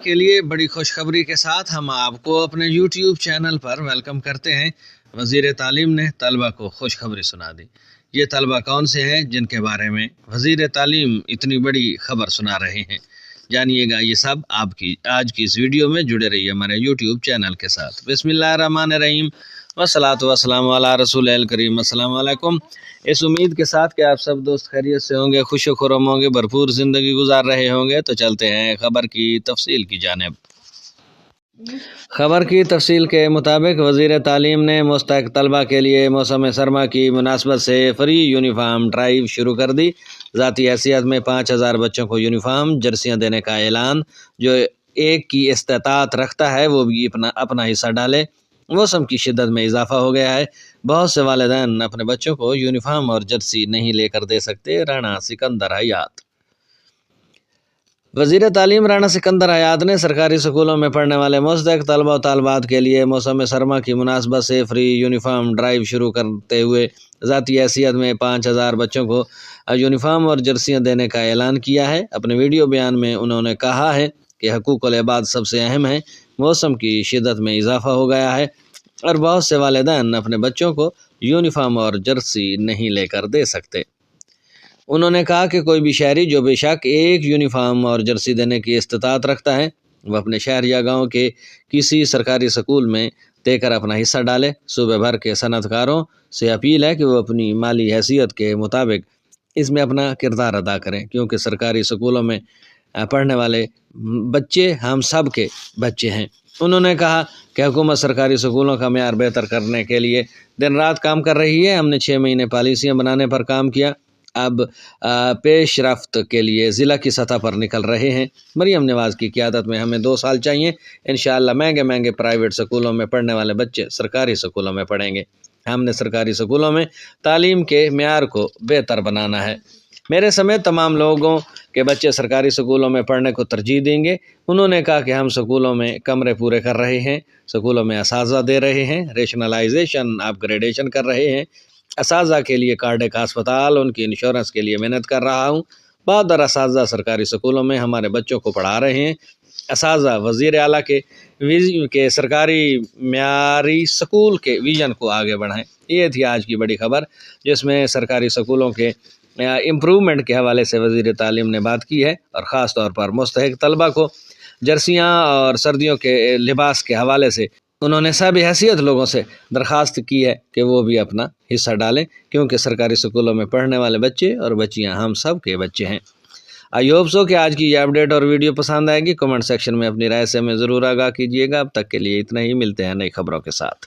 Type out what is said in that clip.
کے لیے بڑی خوشخبری کے ساتھ ہم آپ کو اپنے یوٹیوب چینل پر ویلکم کرتے ہیں۔ وزیر تعلیم نے طلبہ کو خوشخبری سنا دی۔ یہ طلبہ کون سے ہیں جن کے بارے میں وزیر تعلیم اتنی بڑی خبر سنا رہے ہیں؟ جانیے گا یہ سب آپ کی آج کی اس ویڈیو میں۔ جڑے رہیے ہمارے یوٹیوب چینل کے ساتھ۔ بسم اللہ الرحمن الرحیم والصلاۃ والسلام علی رسول الکریم۔ السلام علیکم۔ اس امید کے ساتھ کہ آپ سب دوست خیریت سے ہوں گے، خوش و خرم ہوں گے، بھرپور زندگی گزار رہے ہوں گے، تو چلتے ہیں خبر کی تفصیل کی جانب۔ خبر کی تفصیل کے مطابق وزیر تعلیم نے مستحق طلبہ کے لیے موسم سرما کی مناسبت سے فری یونیفارم ڈرائیو شروع کر دی۔ ذاتی حیثیت میں 5000 بچوں کو یونیفارم جرسیاں دینے کا اعلان۔ جو ایک کی استطاعت رکھتا ہے وہ بھی اپنا حصہ ڈالے۔ موسم کی شدت میں اضافہ ہو گیا ہے، بہت سے والدین اپنے بچوں کو یونیفارم اور جرسی نہیں لے کر دے سکتے۔ رانا سکندر حیات۔ وزیر تعلیم رانا سکندر حیات نے سرکاری اسکولوں میں پڑھنے والے مستحق طلبہ و طالبات کے لیے موسم سرما کی مناسبت سے فری یونیفارم ڈرائیو شروع کرتے ہوئے ذاتی حیثیت میں 5000 بچوں کو یونیفارم اور جرسیاں دینے کا اعلان کیا ہے۔ اپنے ویڈیو بیان میں انہوں نے کہا ہے کہ حقوق العباد سب سے اہم ہے۔ موسم کی شدت میں اضافہ ہو گیا ہے اور بہت سے والدین اپنے بچوں کو یونیفارم اور جرسی نہیں لے کر دے سکتے۔ انہوں نے کہا کہ کوئی بھی شہری جو بے شک ایک یونیفارم اور جرسی دینے کی استطاعت رکھتا ہے وہ اپنے شہر یا گاؤں کے کسی سرکاری اسکول میں دے کر اپنا حصہ ڈالے۔ صوبے بھر کے صنعت کاروں سے اپیل ہے کہ وہ اپنی مالی حیثیت کے مطابق اس میں اپنا کردار ادا کریں، کیونکہ سرکاری اسکولوں میں پڑھنے والے بچے ہم سب کے بچے ہیں۔ انہوں نے کہا کہ حکومت سرکاری اسکولوں کا معیار بہتر کرنے کے لیے دن رات کام کر رہی ہے۔ ہم نے 6 مہینے پالیسیاں بنانے پر کام کیا، اب پیش رفت کے لیے ضلع کی سطح پر نکل رہے ہیں۔ مریم نواز کی قیادت میں ہمیں 2 سال چاہیے، انشاءاللہ مہنگے پرائیویٹ اسکولوں میں پڑھنے والے بچے سرکاری اسکولوں میں پڑھیں گے۔ ہم نے سرکاری اسکولوں میں تعلیم کے معیار کو بہتر بنانا ہے۔ میرے سمیت تمام لوگوں کے بچے سرکاری اسکولوں میں پڑھنے کو ترجیح دیں گے۔ انہوں نے کہا کہ ہم اسکولوں میں کمرے پورے کر رہے ہیں، اسکولوں میں اساتذہ دے رہے ہیں، ریشنلائزیشن اپ گریڈیشن کر رہے ہیں۔ اساتذہ کے لیے کارڈیک ہسپتال، ان کی انشورنس کے لیے محنت کر رہا ہوں۔ بہادر اساتذہ سرکاری اسکولوں میں ہمارے بچوں کو پڑھا رہے ہیں۔ اساتذہ وزیر اعلیٰ کے سرکاری معیاری اسکول کے ویژن کو آگے بڑھائیں۔ یہ تھی آج کی بڑی خبر، جس میں سرکاری اسکولوں کے امپرومنٹ کے حوالے سے وزیر تعلیم نے بات کی ہے، اور خاص طور پر مستحق طلبہ کو جرسیاں اور سردیوں کے لباس کے حوالے سے انہوں نے سب حیثیت لوگوں سے درخواست کی ہے کہ وہ بھی اپنا حصہ ڈالیں، کیونکہ سرکاری اسکولوں میں پڑھنے والے بچے اور بچیاں ہم سب کے بچے ہیں۔ آئی ہوپ سو کہ آج کی یہ اپڈیٹ اور ویڈیو پسند آئے گی۔ کمنٹ سیکشن میں اپنی رائے سے ہمیں ضرور آگاہ کیجیے گا۔ اب تک کے لیے اتنا ہی، ملتے ہیں نئی خبروں کے ساتھ۔